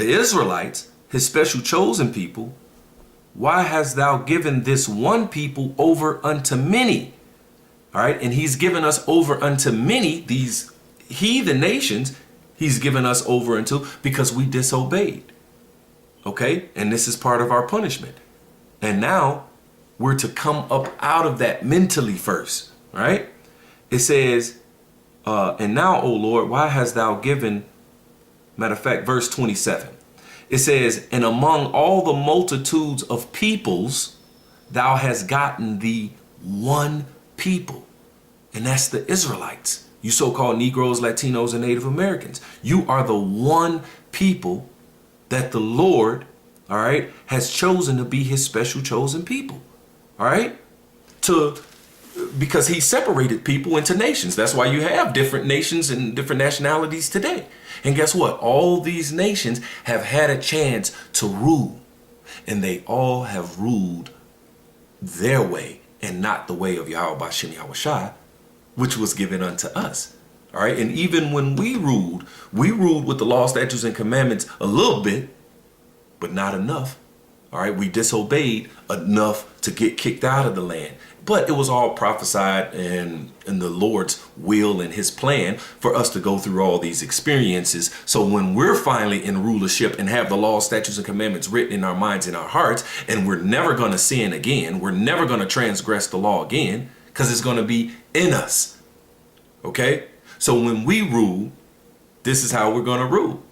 the Israelites, his special chosen people, why hast thou given this one people over unto many? All right. And he's given us over unto many, these heathen nations, he's given us over unto because we disobeyed. Okay. And this is part of our punishment. And now we're to come up out of that mentally first. Right. It says, and now, O Lord, why hast thou given, matter of fact, verse 27. It says, and among all the multitudes of peoples, thou hast gotten thee one people. And that's the Israelites. You so-called Negroes, Latinos, and Native Americans. You are the one people that the Lord, all right, has chosen to be his special chosen people. All right. Because he separated people into nations. That's why you have different nations and different nationalities today. And guess what? All these nations have had a chance to rule, and they all have ruled their way and not the way of Yahweh Bashem Yahweh Shai, which was given unto us. All right. And even when we ruled with the law, statutes, and commandments a little bit, but not enough. All right. We disobeyed enough to get kicked out of the land. But it was all prophesied and in the Lord's will and his plan for us to go through all these experiences. So when we're finally in rulership and have the law, statutes, and commandments written in our minds and our hearts, and we're never going to sin again, we're never going to transgress the law again, because it's going to be in us. Okay? So when we rule, this is how we're going to rule.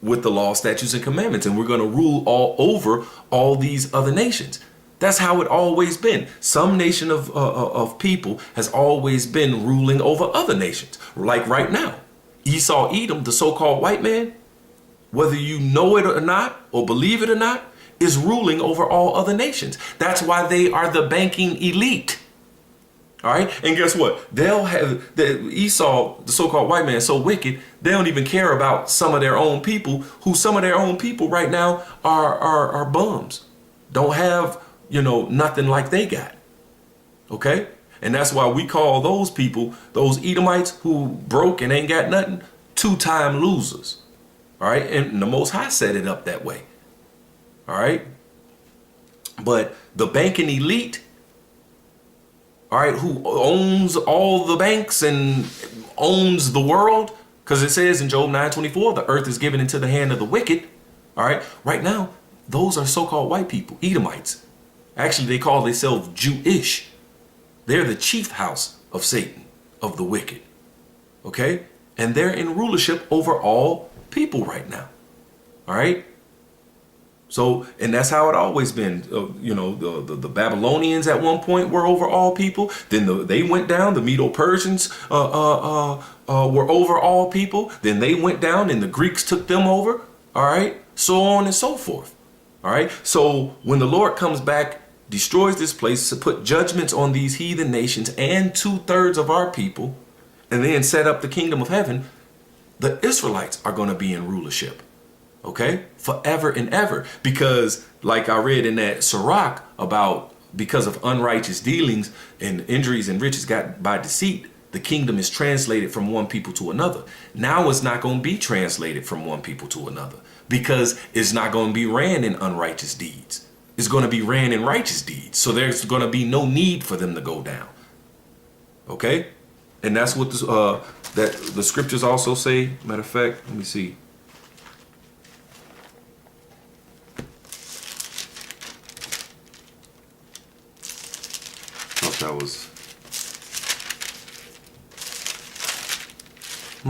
With the law, statutes, and commandments. And we're going to rule all over all these other nations. That's how it always been. Some nation of people has always been ruling over other nations. Like right now, Esau Edom, the so-called white man, whether you know it or not, or believe it or not, is ruling over all other nations. That's why they are the banking elite. All right. And guess what? They'll have Esau, the so-called white man, so wicked, they don't even care about some of their own people, who some of their own people right now are bums. Don't have, nothing like they got. OK. And that's why we call those people, those Edomites who broke and ain't got nothing, two-time losers. All right. And the Most High set it up that way. All right. But the banking elite, all right, who owns all the banks and owns the world, because it says in Job 9:24, the earth is given into the hand of the wicked. All right. Right now, those are so-called white people, Edomites. Actually, they call themselves Jewish. They're the chief house of Satan, of the wicked. OK, and they're in rulership over all people right now. All right. So, and that's how it always been. The Babylonians at one point were over all people. Then they went down. The Medo-Persians were over all people. Then they went down and the Greeks took them over. All right. So on and so forth. All right. So when the Lord comes back, destroys this place to put judgments on these heathen nations and 2/3 of our people, and then set up the kingdom of heaven, the Israelites are going to be in rulership. OK, forever and ever, because like I read in that Sirach about, because of unrighteous dealings and injuries and riches got by deceit, the kingdom is translated from one people to another. Now it's not going to be translated from one people to another, because it's not going to be ran in unrighteous deeds. It's going to be ran in righteous deeds. So there's going to be no need for them to go down. OK, and that's what that the scriptures also say. Matter of fact, let me see. That was I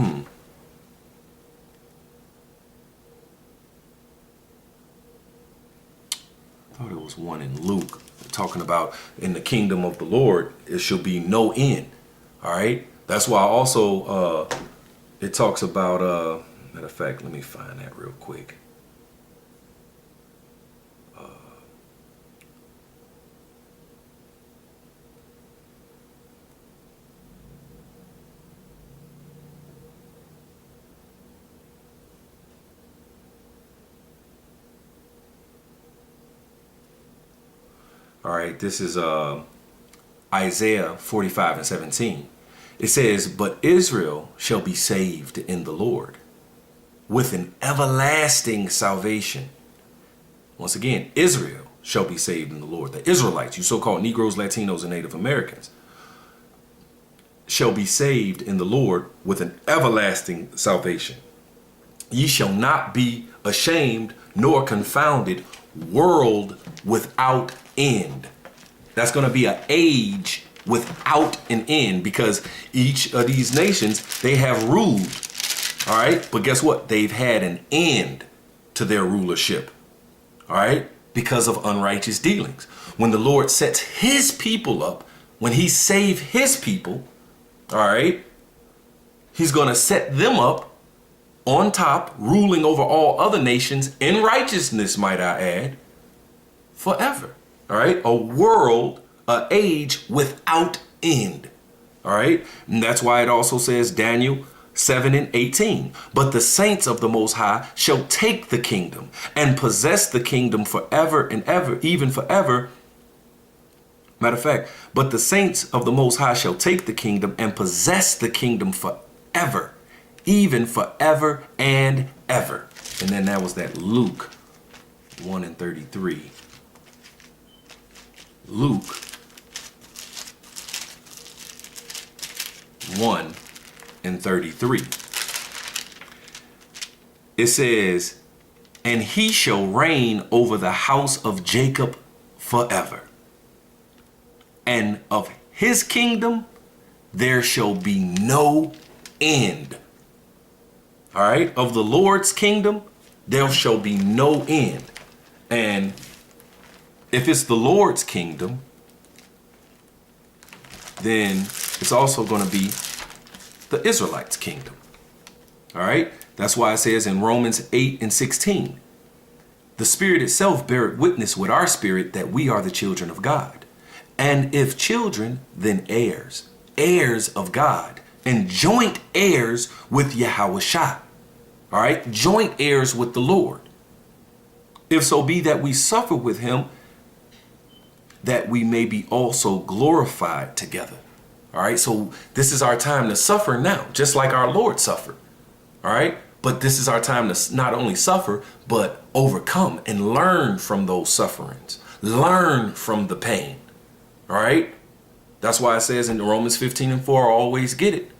thought it was one in Luke talking about in the kingdom of the Lord it shall be no end. All right. That's why also it talks about matter of fact, let me find that real quick. All right, this is Isaiah 45:17. It says, but Israel shall be saved in the Lord. with an everlasting salvation. Once again, Israel shall be saved in the Lord. The Israelites, you so-called Negroes, Latinos, and Native Americans, shall be saved in the Lord with an everlasting salvation. Ye shall not be ashamed nor confounded, world without end. That's going to be an age without an end, because each of these nations, they have ruled. All right. But guess what? They've had an end to their rulership. All right. Because of unrighteous dealings. When the Lord sets his people up, when he saves his people, all right, he's going to set them up on top, ruling over all other nations in righteousness, might I add, forever. All right. A world, an age without end. All right. And that's why it also says, Daniel 7:18, but the saints of the Most High shall take the kingdom and possess the kingdom forever and ever, even forever. Matter of fact, but the saints of the Most High shall take the kingdom and possess the kingdom forever, even forever and ever. And then that was that Luke 1:33. Luke 1:33. It says, and he shall reign over the house of Jacob forever. And of his kingdom there shall be no end. All right. Of the Lord's kingdom, there shall be no end. And if it's the Lord's kingdom, then it's also going to be the Israelites' kingdom. All right. That's why it says in Romans 8:16, the Spirit itself beareth witness with our spirit that we are the children of God. And if children, then heirs, heirs of God, and joint heirs with Yahushua. All right. Joint heirs with the Lord. If so be that we suffer with him, that we may be also glorified together. All right. So this is our time to suffer now, just like our Lord suffered. All right. But this is our time to not only suffer, but overcome and learn from those sufferings. Learn from the pain. All right. That's why it says in Romans 15:4, always get it.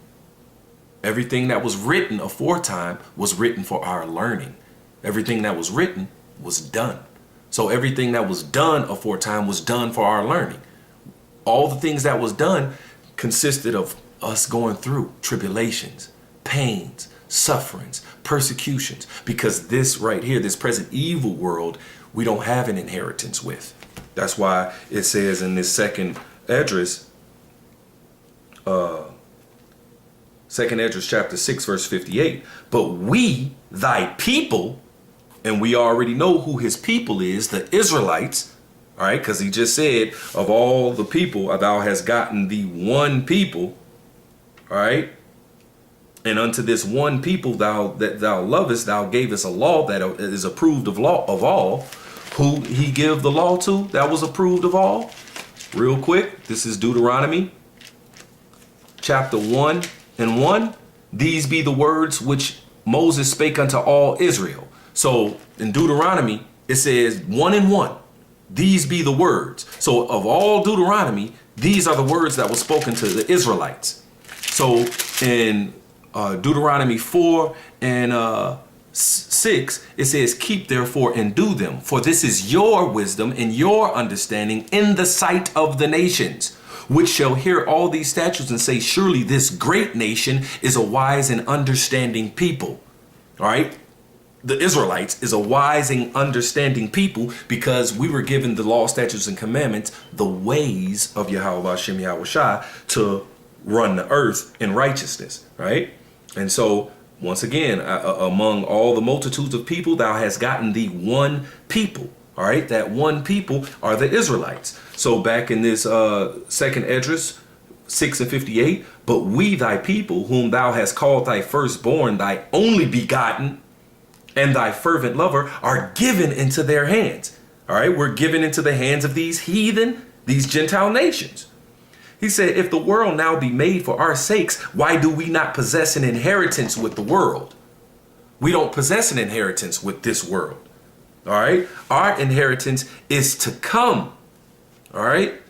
Everything that was written aforetime was written for our learning. Everything that was written was done. So everything that was done aforetime was done for our learning. All the things that was done consisted of us going through tribulations, pains, sufferings, persecutions, because this right here, this present evil world, we don't have an inheritance with. That's why it says in this second Esdras chapter 6, verse 58, but we, thy people, and we already know who his people is, the Israelites, all right, because he just said, of all the people, thou hast gotten the one people, all right, and unto this one people that thou lovest, thou gavest a law that is approved of all. Who he give the law to that was approved of all? Real quick, this is Deuteronomy chapter 1:1. These be the words which Moses spake unto all Israel. So in Deuteronomy, it says 1:1. These be the words. So of all Deuteronomy, these are the words that were spoken to the Israelites. So in Deuteronomy 4:6, it says, keep therefore and do them, for this is your wisdom and your understanding in the sight of the nations, which shall hear all these statutes and say, surely this great nation is a wise and understanding people. All right. The Israelites is a wise and understanding people because we were given the law, statutes, and commandments, the ways of Yahweh Hashem Yahushua to run the earth in righteousness. Right. And so once again, among all the multitudes of people, thou hast gotten the one people. All right. That one people are the Israelites. So back in this second Esdras 6:58, but we thy people whom thou hast called thy firstborn, thy only begotten, and thy fervent lover are given into their hands. All right. We're given into the hands of these heathen, these Gentile nations. He said, if the world now be made for our sakes, why do we not possess an inheritance with the world? We don't possess an inheritance with this world. All right. Our inheritance is to come. All right.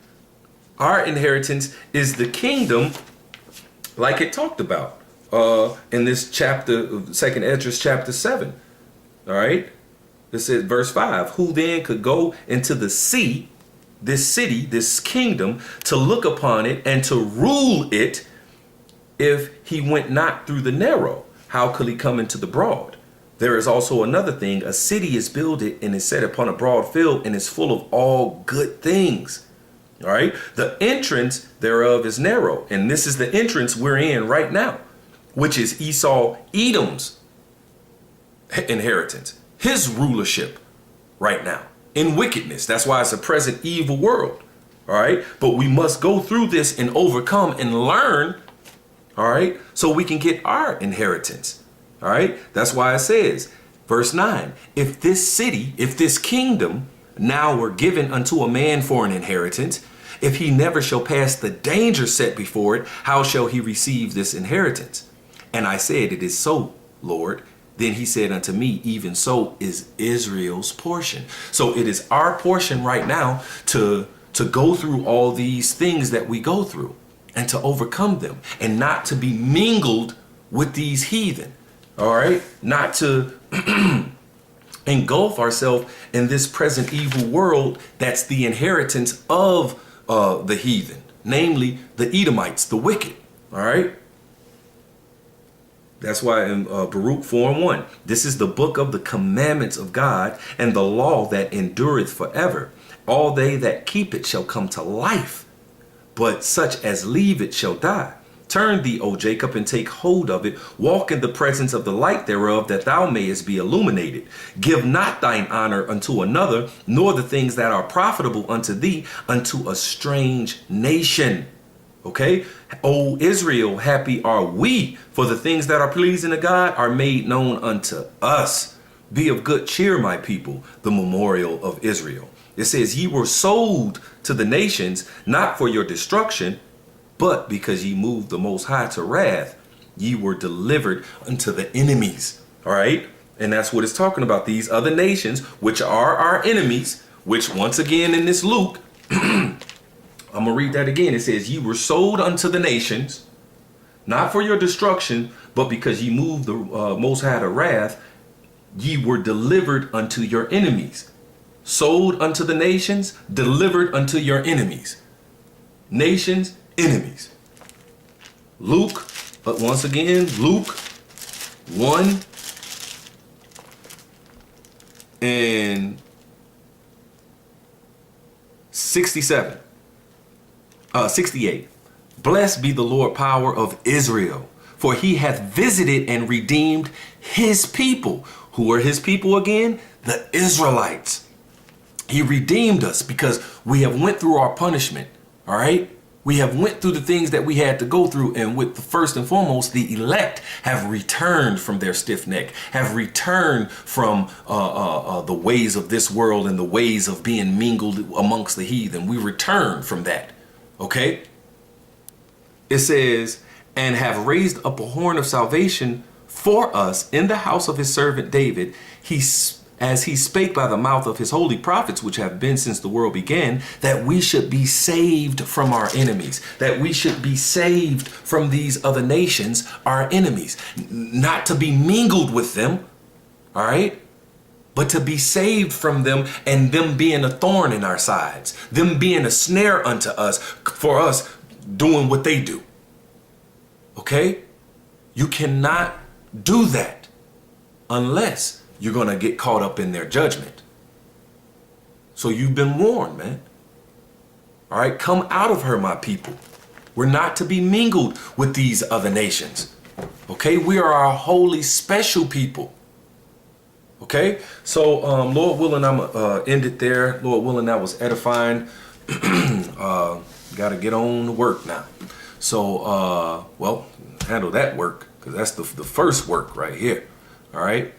Our inheritance is the kingdom, like it talked about in this chapter, Second Esdras chapter 7. All right. It says, verse 5, who then could go into the sea, this city, this kingdom, to look upon it and to rule it, if he went not through the narrow? How could he come into the broad? There is also another thing. A city is builded and is set upon a broad field and is full of all good things. All right. The entrance thereof is narrow. And this is the entrance we're in right now, which is Esau, Edom's inheritance, his rulership right now in wickedness. That's why it's a present evil world. All right. But we must go through this and overcome and learn. All right. So we can get our inheritance. All right. That's why it says, verse 9, if this city, if this kingdom now were given unto a man for an inheritance, if he never shall pass the danger set before it, how shall he receive this inheritance? And I said, it is so, Lord. Then he said unto me, even so is Israel's portion. So it is our portion right now to go through all these things that we go through and to overcome them and not to be mingled with these heathen. All right. Not to engulf ourselves in this present evil world. That's the inheritance of the heathen, namely the Edomites, the wicked. All right. That's why in Baruch 4:1, this is the book of the commandments of God and the law that endureth forever. All they that keep it shall come to life, but such as leave it shall die. Turn thee, O Jacob, and take hold of it. Walk in the presence of the light thereof, that thou mayest be illuminated. Give not thine honor unto another, nor the things that are profitable unto thee, unto a strange nation. Okay. O Israel, happy are we, for the things that are pleasing to God are made known unto us. Be of good cheer, my people, the memorial of Israel. It says, ye were sold to the nations, not for your destruction, but because ye moved the Most High to wrath, ye were delivered unto the enemies. All right. And that's what it's talking about. These other nations, which are our enemies, which once again in this Luke, I'm going to read that again. It says, ye were sold unto the nations, not for your destruction, but because ye moved the Most High to wrath, ye were delivered unto your enemies. Sold unto the nations, delivered unto your enemies. Nations, enemies. Luke, but once again, Luke 1 and 67. 68. Blessed be the Lord power of Israel, for he hath visited and redeemed his people. Who are his people again? The Israelites. He redeemed us because we have went through our punishment. All right. We have went through the things that we had to go through. And with the first and foremost, the elect have returned from their stiff neck, have returned from the ways of this world and the ways of being mingled amongst the heathen. We return from that. Okay. It says, and have raised up a horn of salvation for us in the house of his servant David. As he spake by the mouth of his holy prophets, which have been since the world began, that we should be saved from our enemies, that we should be saved from these other nations, our enemies, not to be mingled with them. All right. But to be saved from them and them being a thorn in our sides, them being a snare unto us for us doing what they do. Okay. You cannot do that unless you're going to get caught up in their judgment. So you've been warned, man. All right. Come out of her, my people. We're not to be mingled with these other nations. Okay. We are our holy, special people. Okay. So, Lord willing, I'm going to end it there. Lord willing, that was edifying. Got to get on to work now. So, well, handle that work because that's the first work right here. All right.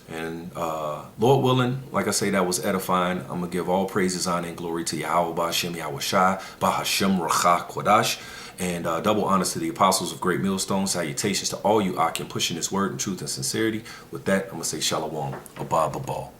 And Lord willing, like I say, that was edifying. I'm going to give all praises, honor, and glory to Yahweh, Ba'Hashem, Yahweh Shai, Ba'Hashem, Rachah, Kodash. And double honors to the apostles of Great Millstone. Salutations to all you Akim pushing this word in truth and sincerity. With that, I'm going to say Shalom, Abba, Babal.